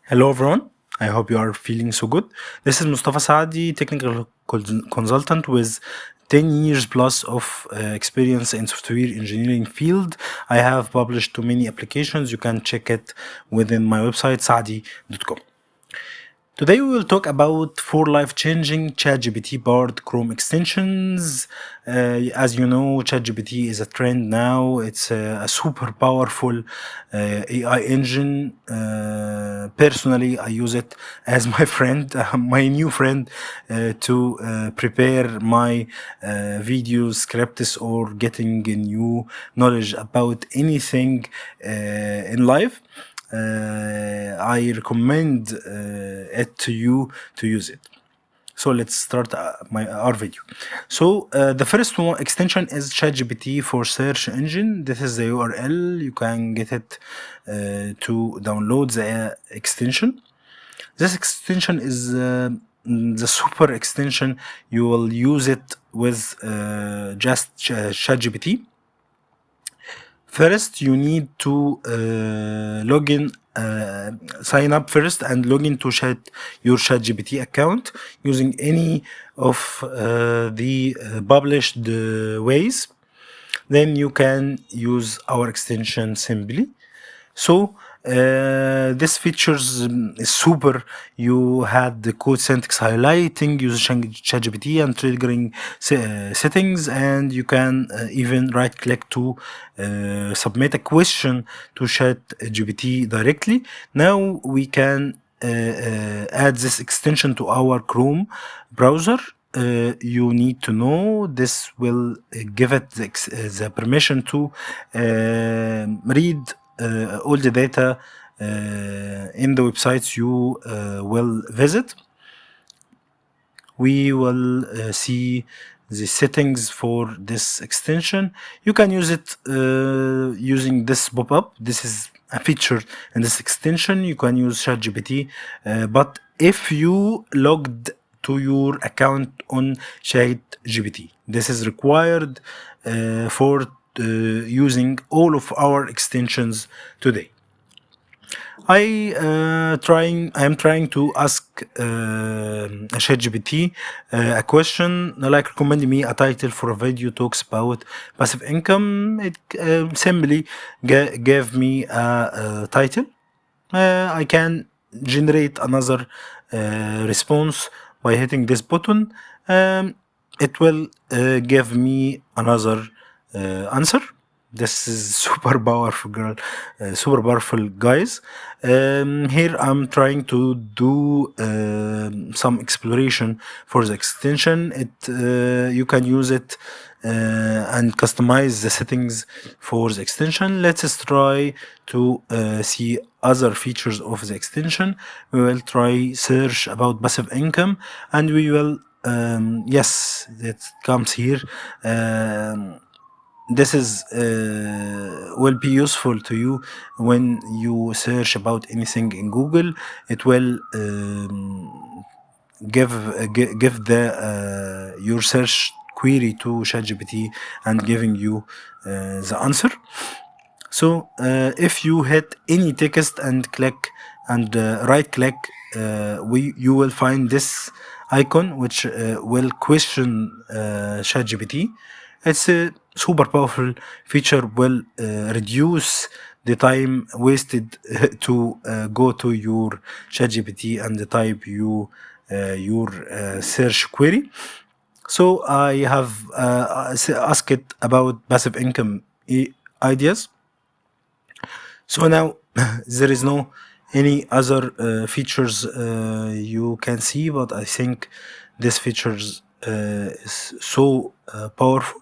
Hello everyone. I hope you are feeling so good. This is Mustafa Saadi, technical consultant with 10 years plus of experience in software engineering field. I have published too many applications. You can check it within my website saadi.com. Today we will talk about four life-changing ChatGPT powered Chrome extensions. As you know, ChatGPT is a trend now. It's a super powerful AI engine. Personally, I use it as my friend, my new friend, to prepare my videos, scripts, or getting new knowledge about anything in life. I recommend it to you to use it. So let's start our video. So the first one extension is ChatGPT for search engine. This is the URL. You can get it to download the extension. This extension is the super extension. You will use it with just ChatGPT. First, you need to sign up first and log into your ChatGPT account using any of the published ways. Then you can use our extension simply. So this features is super. You had the code syntax highlighting using ChatGPT and triggering settings, and you can even right click to submit a question to ChatGPT directly. Now we can add this extension to our Chrome browser. You need to know this will give it the permission to read all the data in the websites you will visit. We will see the settings for this extension. You can use it using this pop-up. This is a feature in this extension. You can use ChatGPT, but if you logged to your account on ChatGPT, this is required for using all of our extensions today. I am trying to ask ChatGPT a question, like recommend me a title for a video talks about passive income. It simply gave me a title. I can generate another response by hitting this button. It will give me another answer. This is super powerful, super powerful, guys. Here I'm trying to do some exploration for the extension. You can use it and customize the settings for the extension. Let's try to see other features of the extension. We will try search about passive income, and we will yes, it comes here. This is will be useful to you when you search about anything in Google. It will give the your search query to ChatGPT and giving you the answer. So if you hit any text and click and right click, you will find this icon which will question ChatGPT. It's a super powerful feature. Will reduce the time wasted to go to your ChatGPT and type your search query. So I have asked it about passive income ideas. So now there is no any other features you can see, but I think this features is so powerful.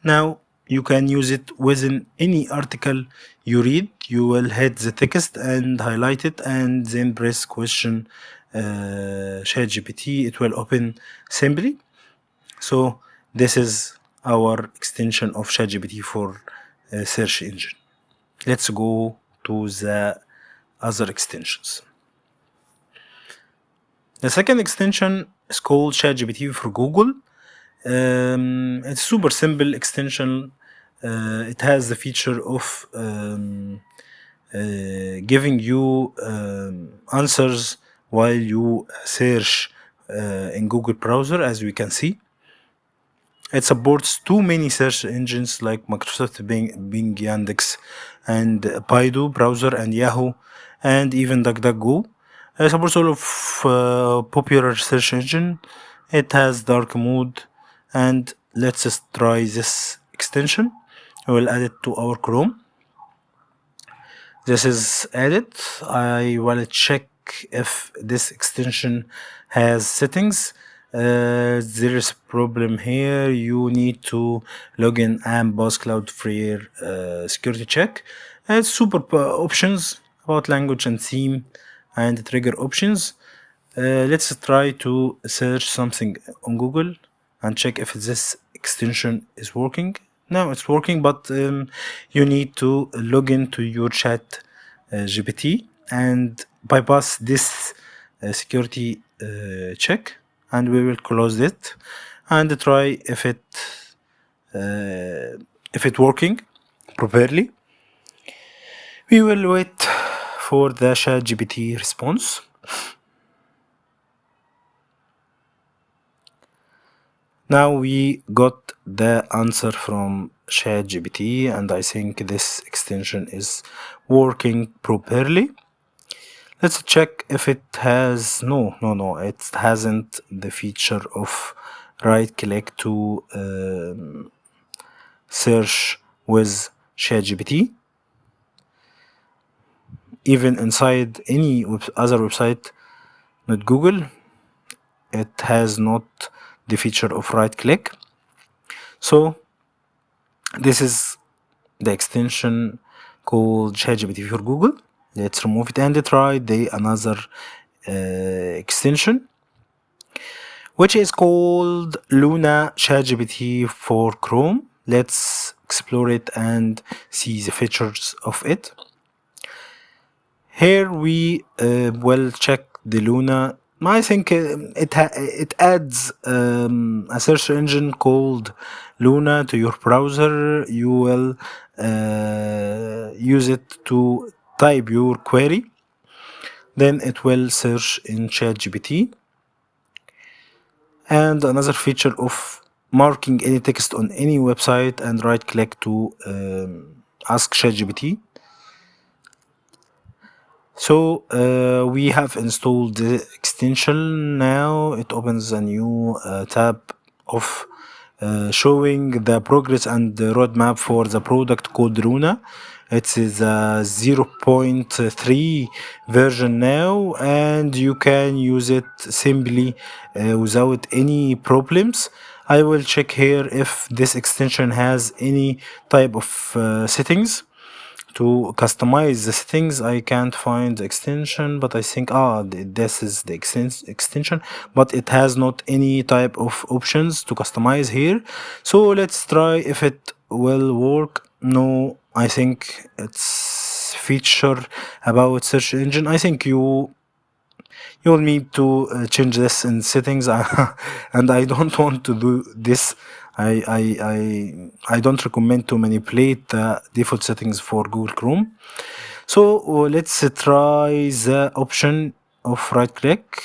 Now you can use it within any article you read. You will hit the text and highlight it, and then press question ChatGPT. It will open simply. So this is our extension of ChatGPT for search engine. Let's go to the other extensions. The second extension is called ChatGPT for Google. It's super simple extension. It has the feature of giving you answers while you search in Google browser, as we can see. It supports too many search engines like Microsoft Bing, Yandex, and Baidu browser, and Yahoo, and even DuckDuckGo. It supports all of popular search engine. It has dark mode, and let's just try this extension. I will add it to our Chrome. This is added. I will check if this extension has settings. There is a problem here. You need to log in and pass Cloudflare security check. It's super options about language and theme and trigger options. Let's try to search something on Google and check if this extension is working. No, it's working, but you need to log into your chat GPT and bypass this security check, and we will close it and try if it working properly. We will wait for the chat GPT response. Now we got the answer from ChatGPT, and I think this extension is working properly. Let's check if it has. No, it hasn't the feature of right click to search with ChatGPT. Even inside any other website, not Google, it has not the feature of right click. So this is the extension called ChatGPT for Google. Let's remove it and try the another extension, which is called Luna ChatGPT for Chrome. Let's explore it and see the features of it. Here we will check the Luna. I think it adds a search engine called Luna to your browser. You will use it to type your query. Then it will search in ChatGPT. And another feature of marking any text on any website and right click to ask ChatGPT. So we have installed the extension. Now it opens a new tab of showing the progress and the roadmap for the product called Runa. It is a 0.3 version now, and you can use it simply without any problems. I will check here if this extension has any type of settings to customize the settings. I can't find the extension, but I think this is the extension, but it has not any type of options to customize here. So let's try if it will work. No, I think it's feature about search engine. I think you will need to change this in settings and I don't want to do this. I don't recommend to manipulate the default settings for Google Chrome. So let's try the option of right click.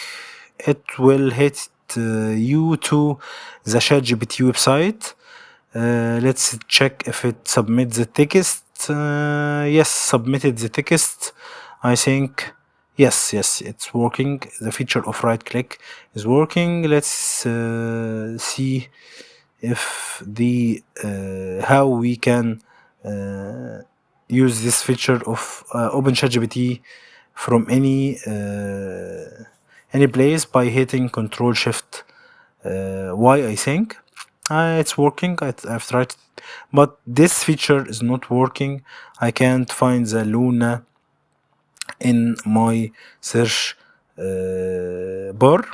It will hit you to the ChatGPT website. Let's check if it submits the text. Yes, submitted the text. I think yes, it's working. The feature of right click is working. Let's see if the how we can use this feature of open ChatGPT from any place by hitting Control Shift Y. I think it's working. I've tried it, but this feature is not working. I can't find the Luna in my search bar.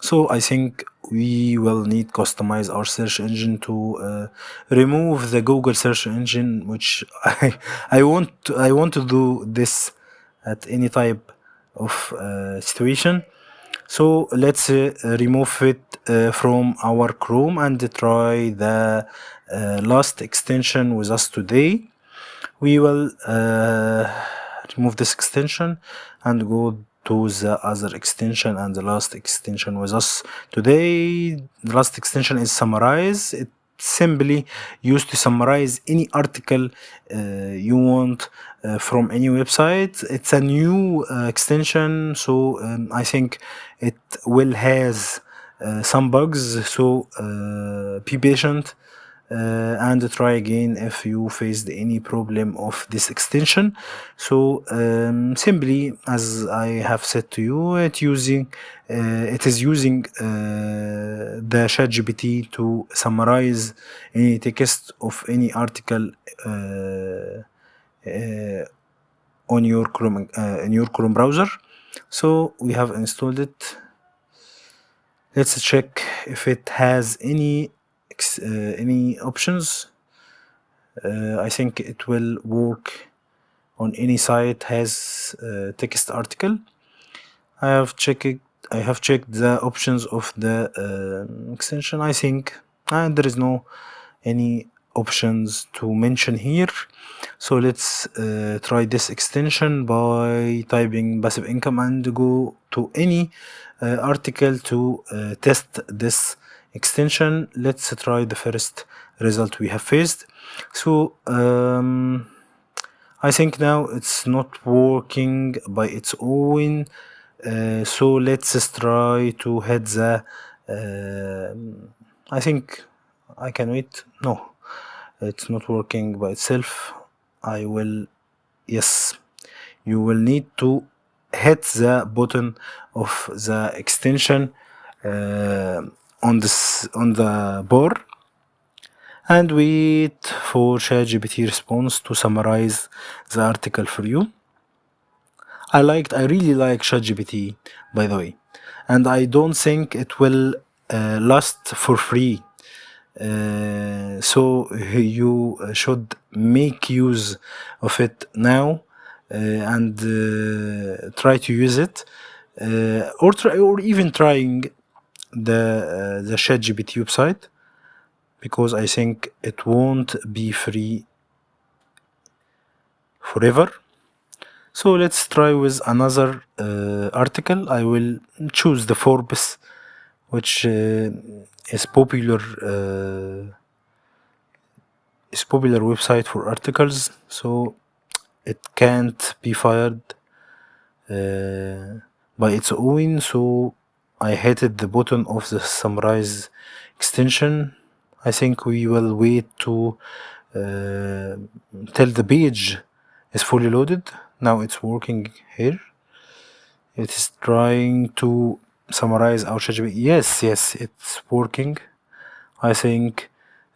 So I think we will need customize our search engine to remove the Google search engine, which I want to do this at any type of situation. So let's remove it from our Chrome and try the last extension with us today. We will remove this extension and go to the other extension and the last extension with us today. The last extension is summarize. It simply used to summarize any article you want from any website. It's a new extension, so I think it will has some bugs, so be patient and try again if you faced any problem of this extension. So simply, as I have said to you, it is using the ChatGPT to summarize any text of any article on your Chrome in your Chrome browser. So we have installed it. Let's check if it has any options. I think it will work on any site has text article. I have checked the options of the extension. I think there is no any options to mention here. So let's try this extension by typing passive income and go to any article to test this extension. Let's try the first result we have faced. So I think now it's not working by its own. So let's try to hit the. I think I can wait. No, it's not working by itself. I will. Yes, you will need to hit the button of the extension on the bar and wait for ChatGPT response to summarize the article for you. I really like ChatGPT, by the way, and I don't think it will last for free. So you should make use of it now and try to use it, or even trying the ChatGPT website, because I think it won't be free forever. So let's try with another article. I will choose the Forbes, which is popular website for articles, so it can't be fired by its own. So I hit the button of the summarize extension. I think we will wait to till the page is fully loaded. Now it's working here. It is trying to summarize our ChatGPT. Yes, it's working. I think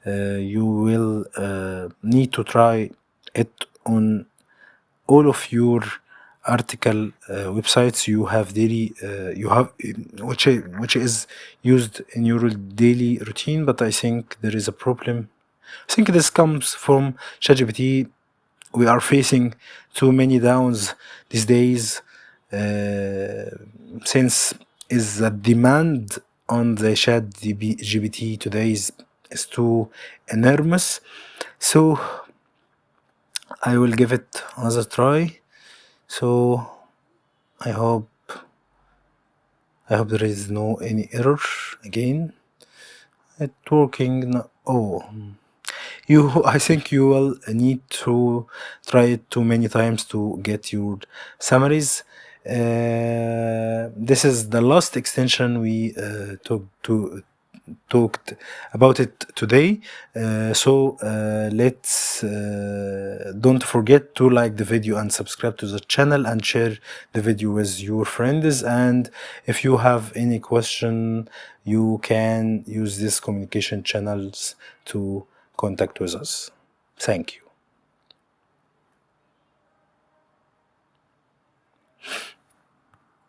you will need to try it on all of your article websites you have daily which is used in your daily routine. But I think there is a problem. I think this comes from ChatGPT. We are facing too many downs these days, since is the demand on the ChatGPT today is too enormous. So I will give it another try. So I hope there is no any error again. It working now. Oh, I think you will need to try it too many times to get your summaries. This is the last extension we talked about it today. So let's don't forget to like the video and subscribe to the channel and share the video with your friends. And if you have any question, you can use these communication channels to contact with us. Thank you.